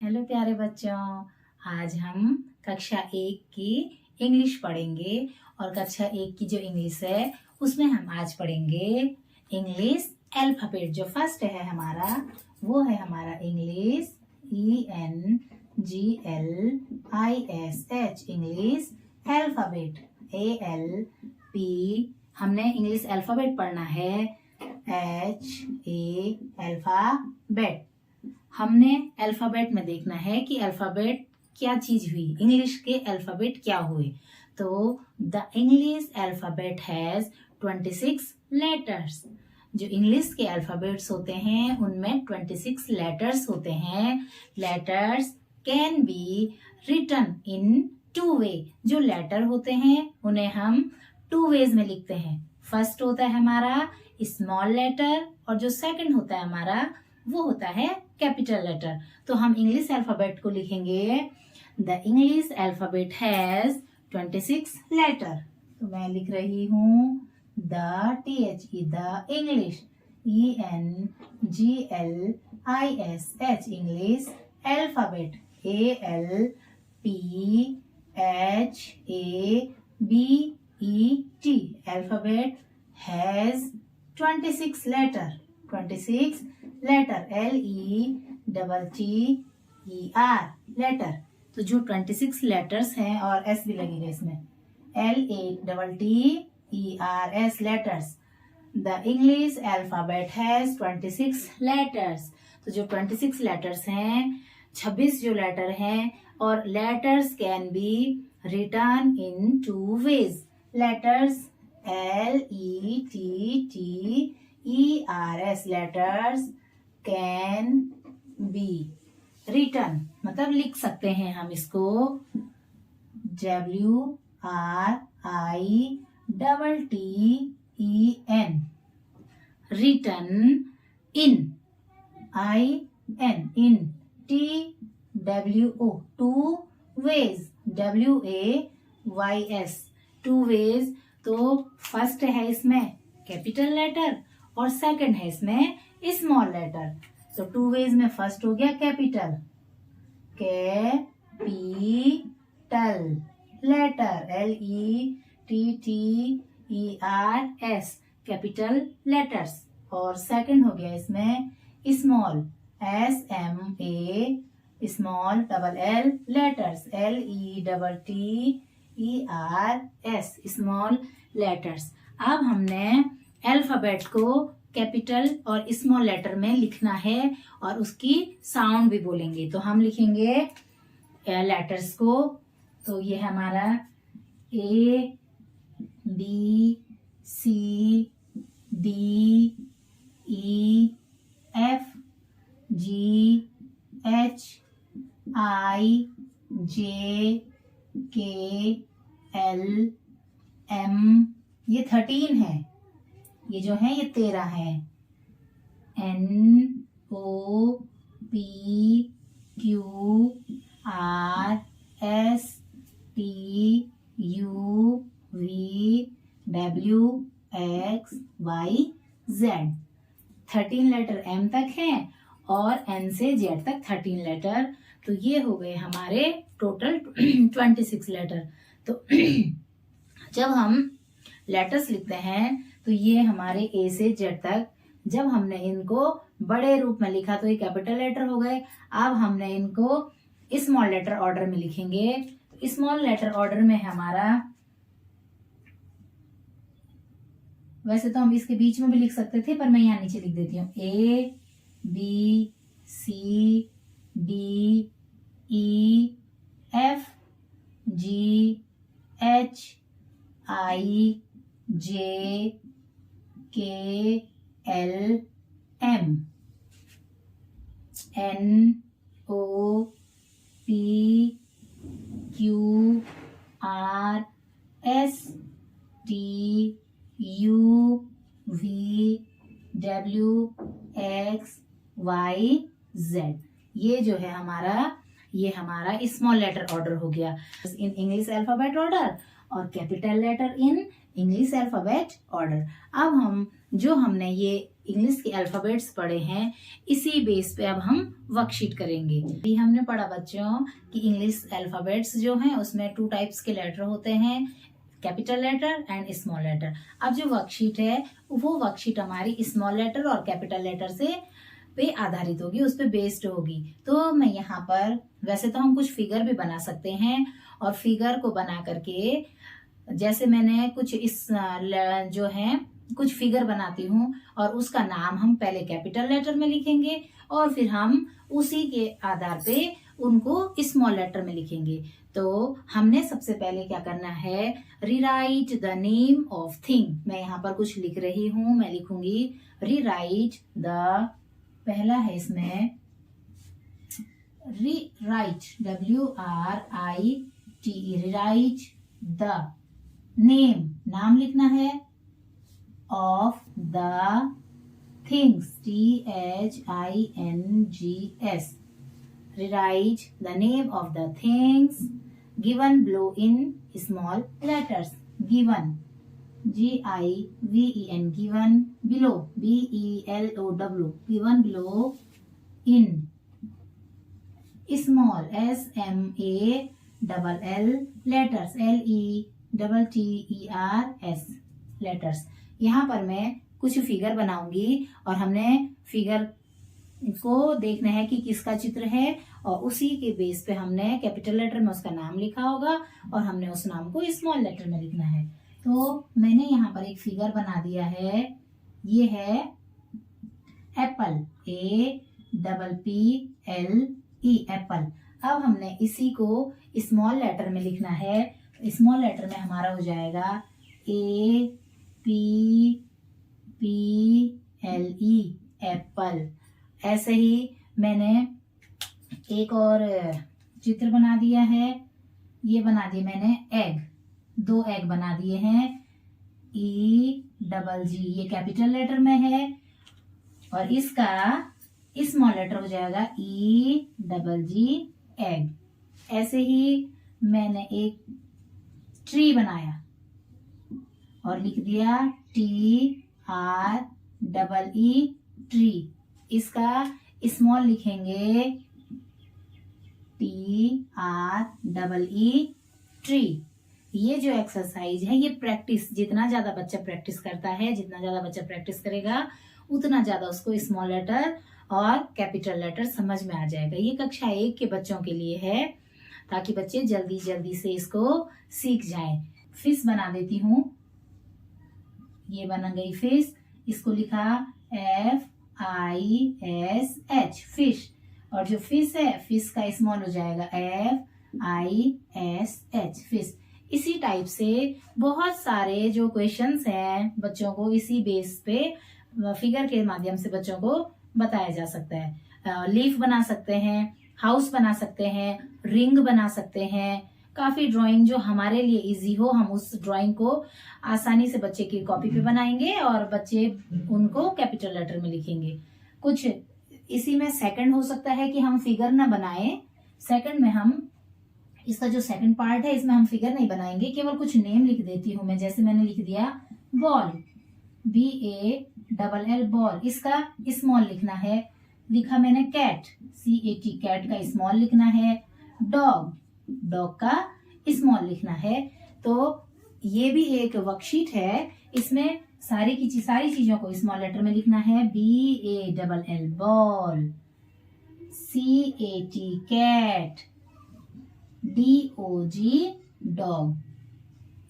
Hello प्यारे बच्चों, आज हम कक्षा 1 की इंग्लिश पढ़ेंगे और कक्षा 1 की जो इंग्लिश है उसमें हम आज पढ़ेंगे इंग्लिश अल्फाबेट। जो फर्स्ट है हमारा वो है हमारा English ENGLISH English alphabet ALP। हमने इंग्लिश अल्फाबेट पढ़ना है HA अल्फाबेट। हमने अल्फाबेट में देखना है कि अल्फाबेट क्या चीज हुई, इंग्लिश के अल्फाबेट क्या हुए। तो the English alphabet has 26 letters. जो इंग्लिश के अल्फाबेट्स होते हैं उनमें 26 लेटर्स होते हैं। Letters can be written in 2 way. जो लेटर होते हैं उन्हें हम 2 वेज में लिखते हैं। फर्स्ट होता है हमारा स्मॉल लेटर और जो सेकंड होता है हमारा वो होता है कैपिटल लेटर। तो हम इंग्लिश अल्फाबेट को लिखेंगे the English alphabet has 26 letter. तो मैं लिख रही हूँ the THE the English ENGLISH English alphabet ALPHABET alphabet has 26 letter. 26 letter LETTER letter. तो जो 26 लेटर्स हैं और S भी लगेगा इसमें LATTERS letters. The English alphabet has 26 letters. तो जो 26 लेटर्स हैं 26 जो लेटर हैं और letters can be written in 2 ways. Letters LETTERS letters can be written मतलब लिख सकते हैं हम इसको WRITTEN written in in TWO 2 ways WAYS 2 ways. तो फर्स्ट है इसमें कैपिटल लेटर और सेकंड है इसमें स्मॉल लेटर। तो 2 वेज में फर्स्ट हो गया capital letter LETTERS capital letters. और सेकंड हो गया इसमें small SMA small LL letters LETTERS small letters. अब हमने अल्फाबेट को कैपिटल और स्मॉल लेटर में लिखना है और उसकी साउंड भी बोलेंगे। तो हम लिखेंगे लेटर्स को। तो ये है हमारा ABCDEFGHIJKLM ये 13 है। ये जो है ये 13 है। NOPQRSTUVWXYZ 13 लेटर M तक हैं और N से Z तक 13 लेटर। तो ये हो गए हमारे टोटल 26 लेटर। तो जब हम लेटर्स लिखते हैं तो ये हमारे A से Z तक जब हमने इनको बड़े रूप में लिखा तो ये कैपिटल लेटर हो गए। अब हमने इनको स्मॉल लेटर ऑर्डर में लिखेंगे। स्मॉल लेटर ऑर्डर में हमारा, वैसे तो हम इसके बीच में भी लिख सकते थे पर मैं यहाँ नीचे लिख देती हूँ ABCDEFGHIJKLM NOPQRSTUVWXYZ ये जो है ये हमारा स्मॉल लेटर ऑर्डर हो गया इन इंग्लिश अल्फाबेट ऑर्डर और capital letter in English alphabet order. अब हमने ये इंग्लिश के अल्फाबेट्स पढ़े हैं, इसी बेस पे अब हम वर्कशीट करेंगे। अभी हमने पढ़ा बच्चों कि इंग्लिश अल्फाबेट्स जो हैं उसमें 2 टाइप्स के लेटर होते हैं, capital letter and small letter. अब जो वर्कशीट है वो वर्कशीट हमारी स्मॉल लेटर और कैपिटल लेटर से पे आधारित होगी, उस पे बेस्ड होगी। तो मैं यहाँ पर वैसे तो हम कुछ फिगर भी बना सकते हैं, और फिगर को बना करके जैसे मैंने कुछ इस जो है कुछ फिगर बनाती हूँ और उसका नाम हम पहले कैपिटल लेटर में लिखेंगे और फिर हम उसी के आधार पे उनको स्मॉल लेटर में लिखेंगे। तो हमने सबसे पहले क्या करना है, rewrite the name of thing. मैं यहाँ पर कुछ लिख रही हूँ, मैं लिखूंगी रीराइट द, पहला है इसमें rewrite, WRITE, rewrite the name, नाम लिखना है, of the things, THINGS, rewrite the name of the things given below in small letters. Given, GIVEN, given, below, BELOW, given below, in small, SMALL letters, LETTERS letters। यहाँ पर मैं कुछ figure बनाऊंगी और हमने फिगर को देखना है कि किसका चित्र है, और उसी के बेस पे हमने कैपिटल लेटर में उसका नाम लिखा होगा और हमने उस नाम को स्मॉल लेटर में लिखना है। तो मैंने यहाँ पर एक फिगर बना दिया है, ये है एप्पल, APPLE, एप्पल। अब हमने इसी को स्मॉल लेटर में लिखना है। स्मॉल लेटर में हमारा हो जाएगा APPLE, एप्पल। ऐसे ही मैंने एक और चित्र बना दिया है, ये बना दिए मैंने एग, 2 एग बना दिए हैं, EGG, ये कैपिटल लेटर में है और इसका स्मॉल लेटर हो जाएगा EGG, एग। ऐसे ही मैंने एक ट्री बनाया और लिख दिया TREE, ट्री, इसका स्मॉल लिखेंगे TREE, ट्री। ये जो एक्सरसाइज है ये प्रैक्टिस, जितना ज्यादा बच्चा प्रैक्टिस करता है, जितना ज्यादा बच्चा प्रैक्टिस करेगा उतना ज्यादा उसको स्मॉल लेटर और कैपिटल लेटर समझ में आ जाएगा। ये कक्षा 1 के बच्चों के लिए है ताकि बच्चे जल्दी जल्दी से इसको सीख जाएं। फिश बना देती हूँ, ये बन गई फिश, इसको लिखा FISH, फिश, और जो फिश है फिश का स्मॉल हो जाएगा FISH, फिश। इसी टाइप से बहुत सारे जो क्वेश्चंस हैं बच्चों को इसी बेस पे फिगर के माध्यम से बच्चों को बताया जा सकता है। लीफ बना सकते हैं, हाउस बना सकते हैं, रिंग बना सकते हैं, काफी ड्राइंग जो हमारे लिए इजी हो हम उस ड्राइंग को आसानी से बच्चे की कॉपी पे बनाएंगे और बच्चे उनको कैपिटल लेटर में लिखेंगे। कुछ इसी में सेकंड हो सकता है कि हम फिगर ना बनाएं, सेकंड में हम इसका जो सेकंड पार्ट है इसमें हम फिगर नहीं बनाएंगे, केवल कुछ नेम लिख देती हूँ मैं। जैसे मैंने लिख दिया बॉल, BALL, बॉल, इसका स्मॉल लिखना है। लिखा मैंने कैट, CAT, कैट का स्मॉल लिखना है। डॉग, डॉग का स्मॉल लिखना है। तो ये भी एक वर्कशीट है, इसमें सारी चीजों को स्मॉल लेटर में लिखना है। BALL, ball, CAT, cat, DOG, dog.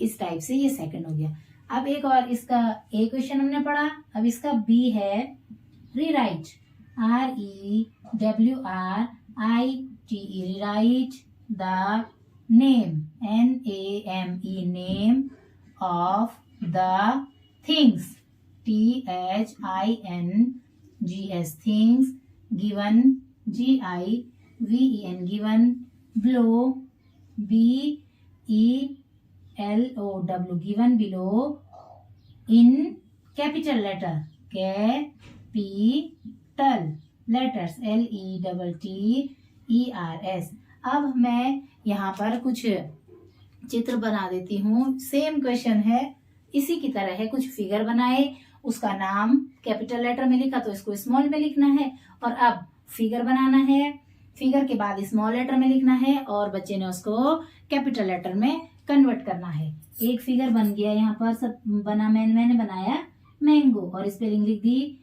इस टाइप से ये सेकंड हो गया। अब एक और इसका एक क्वेश्चन हमने पढ़ा, अब इसका B है rewrite, REWRITE, rewrite the name, NAME, name of the things, THINGS, things, given, GIVEN, given, below, BELOW, given below, in capital letter, capital letters, LETTERS। अब मैं यहाँ पर कुछ चित्र बना देती हूँ, सेम क्वेश्चन है, इसी की तरह है। कुछ फिगर बनाए, उसका नाम कैपिटल लेटर में लिखा तो इसको स्मॉल में लिखना है। और अब फिगर बनाना है, फिगर के बाद स्मॉल लेटर में लिखना है और बच्चे ने उसको कैपिटल लेटर में कन्वर्ट करना है। एक फिगर बन गया, यहाँ पर सब बना, मैंने बनाया मैंगो और स्पेलिंग लिख दी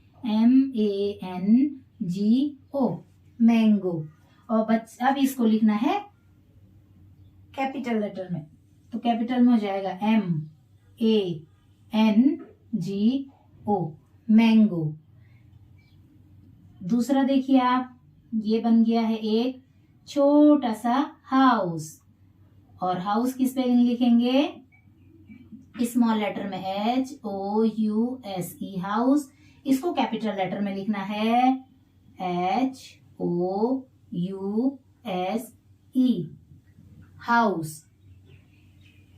MANGO, मैंगो। और अब इसको लिखना है कैपिटल लेटर में, तो कैपिटल में हो जाएगा MANGO, मैंगो। दूसरा देखिए आप, ये बन गया है एक छोटा सा हाउस, और हाउस की स्पेलिंग लिखेंगे स्मॉल लेटर में HOUSE, हाउस। इसको कैपिटल लेटर में लिखना है HOUSE, हाउस।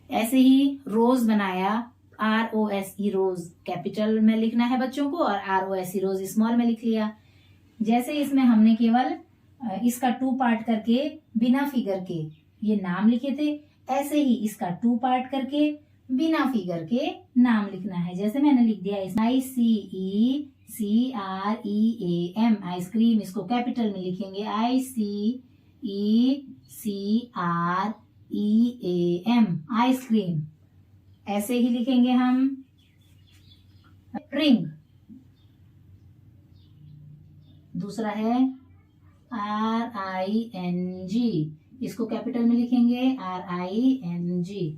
ऐसे ही रोज बनाया ROSE, रोज, कैपिटल में लिखना है बच्चों को, और ROSE, रोज, स्मॉल में लिख लिया। जैसे इसमें हमने केवल इसका 2 पार्ट करके बिना फिगर के ये नाम लिखे थे, ऐसे ही इसका 2 पार्ट करके बिना फिगर के नाम लिखना है। जैसे मैंने लिख दिया ICECREAM, आइसक्रीम। इसको कैपिटल में लिखेंगे ICECREAM, आइसक्रीम। ऐसे ही लिखेंगे हम रिंग। दूसरा है RING, इसको कैपिटल में लिखेंगे RING।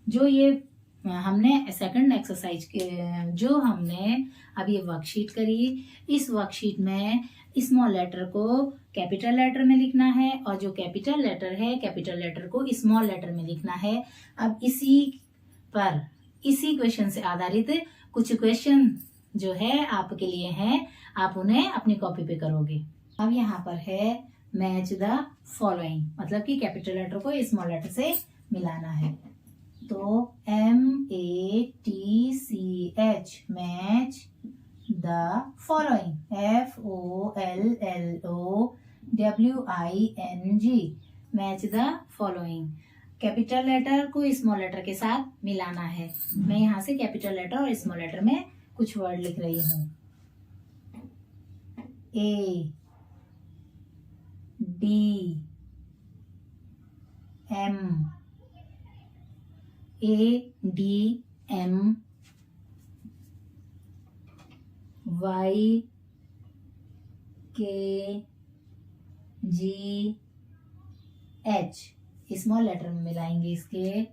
जो ये हमने सेकंड एक्सरसाइज के जो हमने अब ये वर्कशीट करी, इस वर्कशीट में स्मॉल लेटर को कैपिटल लेटर में लिखना है और जो कैपिटल लेटर है कैपिटल लेटर को स्मॉल लेटर में लिखना है। अब इसी क्वेश्चन से आधारित कुछ क्वेश्चन जो है आपके लिए हैं, आप उन्हें अपनी कॉपी पे करोगे। अब यहाँ पर है मैच द फॉलोइंग, मतलब कि कैपिटल लेटर को स्मॉल लेटर से मिलाना है। तो MATCH, match the following, FOLLOWING, match the following. Capital letter को स्मॉल लेटर के साथ मिलाना है। मैं यहाँ से कैपिटल लेटर और स्मॉल लेटर में कुछ वर्ड लिख रही हूँ। ADM, YKGH, स्मॉल लेटर में मिलाएंगे इसके।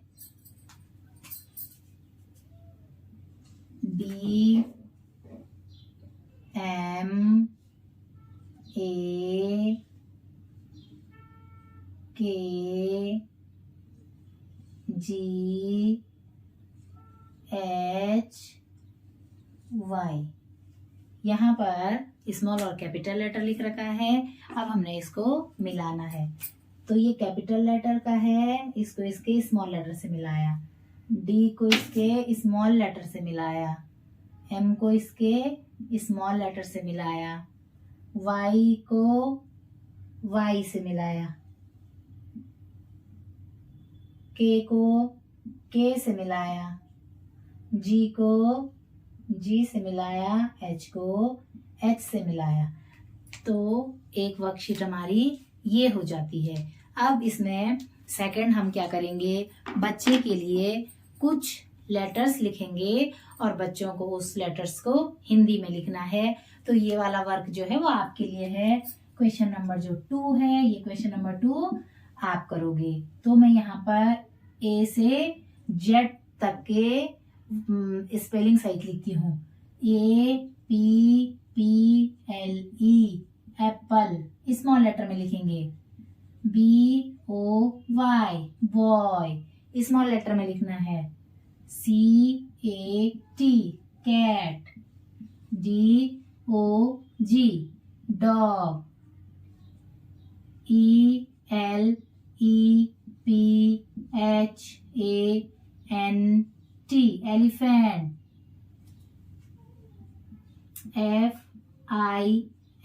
DMAKGHY, यहाँ पर स्मॉल और कैपिटल लेटर लिख रखा है। अब हमने इसको मिलाना है। तो ये कैपिटल लेटर का है, इसको इसके स्मॉल लेटर से मिलाया, D को इसके स्मॉल लेटर से मिलाया, M को इसके स्मॉल लेटर से मिलाया, Y को Y से मिलाया, K को K से मिलाया, G को G से मिलाया, H को H से मिलाया। तो एक वर्कशीट हमारी ये हो जाती है। अब इसमें सेकंड हम क्या करेंगे, बच्चे के लिए कुछ लेटर्स लिखेंगे और बच्चों को उस लेटर्स को हिंदी में लिखना है। तो ये वाला वर्क जो है वो आपके लिए है। क्वेश्चन नंबर जो 2 है, ये क्वेश्चन नंबर 2 आप करोगे। तो मैं यहाँ पर A से Z तक के स्पेलिंग सहित लिखती हूँ। APPLE, एप्पल, स्मॉल लेटर में लिखेंगे। BOY, बॉय, स्मॉल लेटर में लिखना है। CAT, cat. DOG, dog. ELEPHANT, elephant.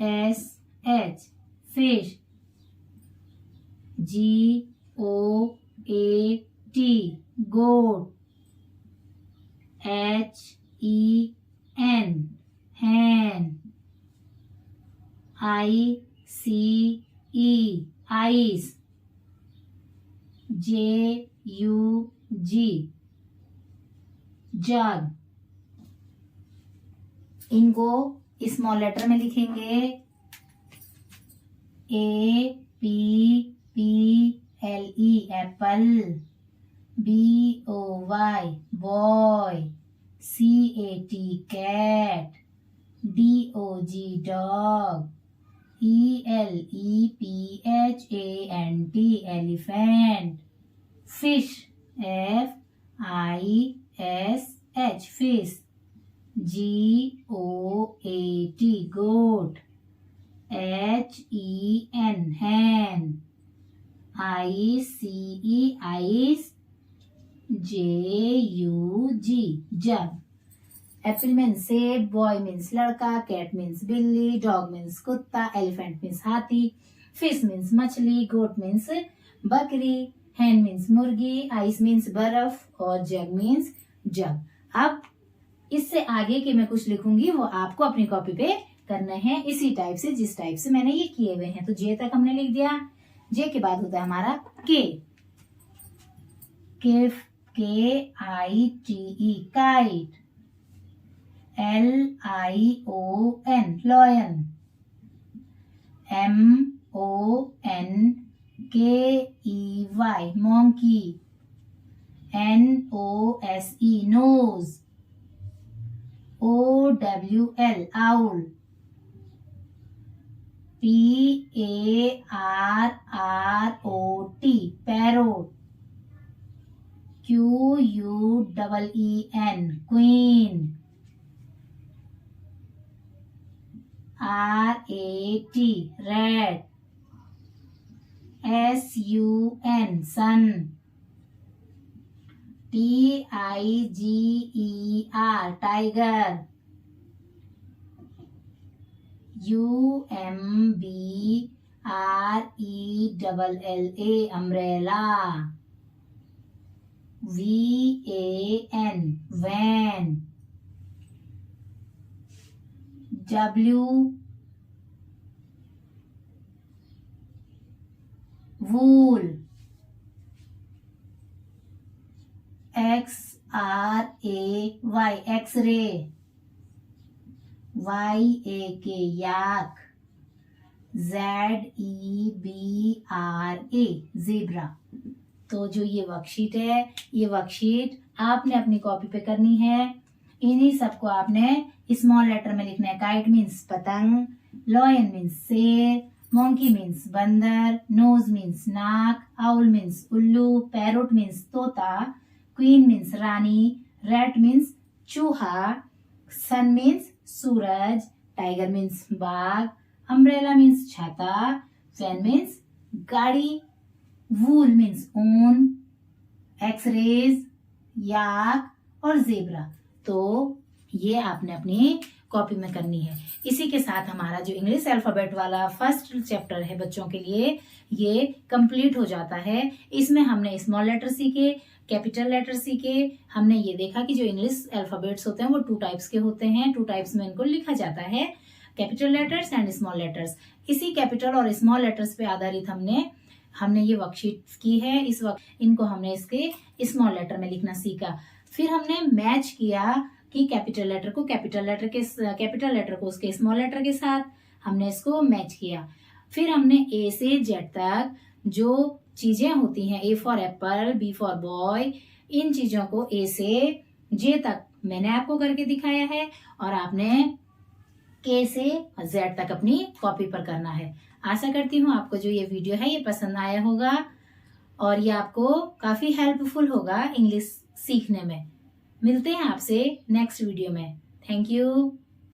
FISH, fish. GOAT, goat. HEN, hen, I-C-E, eyes, J-U-G, jug. इनको स्मॉल लेटर में लिखेंगे A-P-P-L-E, apple, B-O-Y, boy, C-A-T, cat, D-O-G, dog, E-L-E-P-H-A-N-T, elephant, fish, F-I-S-H, fish, G-O-A-T, goat, H-E-N, hen, I-C-E, eyes, J-U-G, jug. Apple means सेब, boy means लड़का, cat means बिल्ली, dog means कुत्ता, elephant means हाथी, fish means मछली, गोट means बकरी, हैन means मुर्गी, ice means बर्फ और जग मीन्स जग। अब इससे आगे के मैं कुछ लिखूंगी वो आपको अपनी कॉपी पे करना है इसी टाइप से जिस टाइप से मैंने ये किए हुए हैं। तो जे तक हमने लिख दिया। जे के बाद होता है हमारा के, K-I-T-E, kite, L-I-O-N, lion, M-O-N-K-E-Y, monkey, N-O-S-E, nose, O-W-L, owl, P-A-R-R-O-T, parrot, Q-U-E-E-N, queen, R-A-T, rat, S-U-N, sun, T-I-G-E-R, tiger, U-M-B-R-E-L-L-A, umbrella, V-A-N, van, W, wool, X-R-A-Y, X-ray, Y-A-K, yak, Z-E-B-R-A, zebra। तो जो ये worksheet है, ये worksheet आपने अपनी copy पे करनी है। इन्हीं सबको आपने स्मॉल लेटर में लिखना है। काइट मीन्स पतंग, लॉयन मीन्स शेर, मोंकी मीन्स बंदर, नोज मीन्स नाक, आउल मीन्स उल्लू, पैरोट मीन्स तोता, क्वीन मीन्स रानी, रैट मीन्स चूहा, सन मीन्स सूरज, टाइगर मीन्स बाघ, अम्ब्रेला मीन्स छाता, फैन मीन्स गाड़ी, वूल मीन्स ऊन, एक्सरेज, याक और जेब्रा। तो ये आपने अपनी कॉपी में करनी है। इसी के साथ हमारा जो इंग्लिश अल्फाबेट वाला फर्स्ट चैप्टर है बच्चों के लिए ये कंप्लीट हो जाता है। इसमें हमने स्मॉल लेटर सीखे, कैपिटल लेटर सीखे। हमने ये देखा कि जो इंग्लिश अल्फाबेट्स होते हैं वो 2 टाइप्स के होते हैं। 2 टाइप्स में इनको लिखा जाता है, capital letters and small letters. इसी कैपिटल और स्मॉल लेटर्स पे आधारित हमने ये वर्कशीट की है। इस वक्त इनको हमने इसके स्मॉल लेटर में लिखना सीखा। फिर हमने मैच किया कि कैपिटल लेटर को उसके स्मॉल लेटर के साथ हमने इसको मैच किया। फिर हमने ए से जेड तक जो चीजें होती हैं, A for apple, B for boy, इन चीजों को ए से जे तक मैंने आपको करके दिखाया है और आपने के से जेड तक अपनी कॉपी पर करना है। आशा करती हूँ आपको जो ये वीडियो है ये पसंद आया होगा और ये आपको काफी हेल्पफुल होगा इंग्लिश सीखने में। मिलते हैं आपसे नेक्स्ट वीडियो में। Thank you.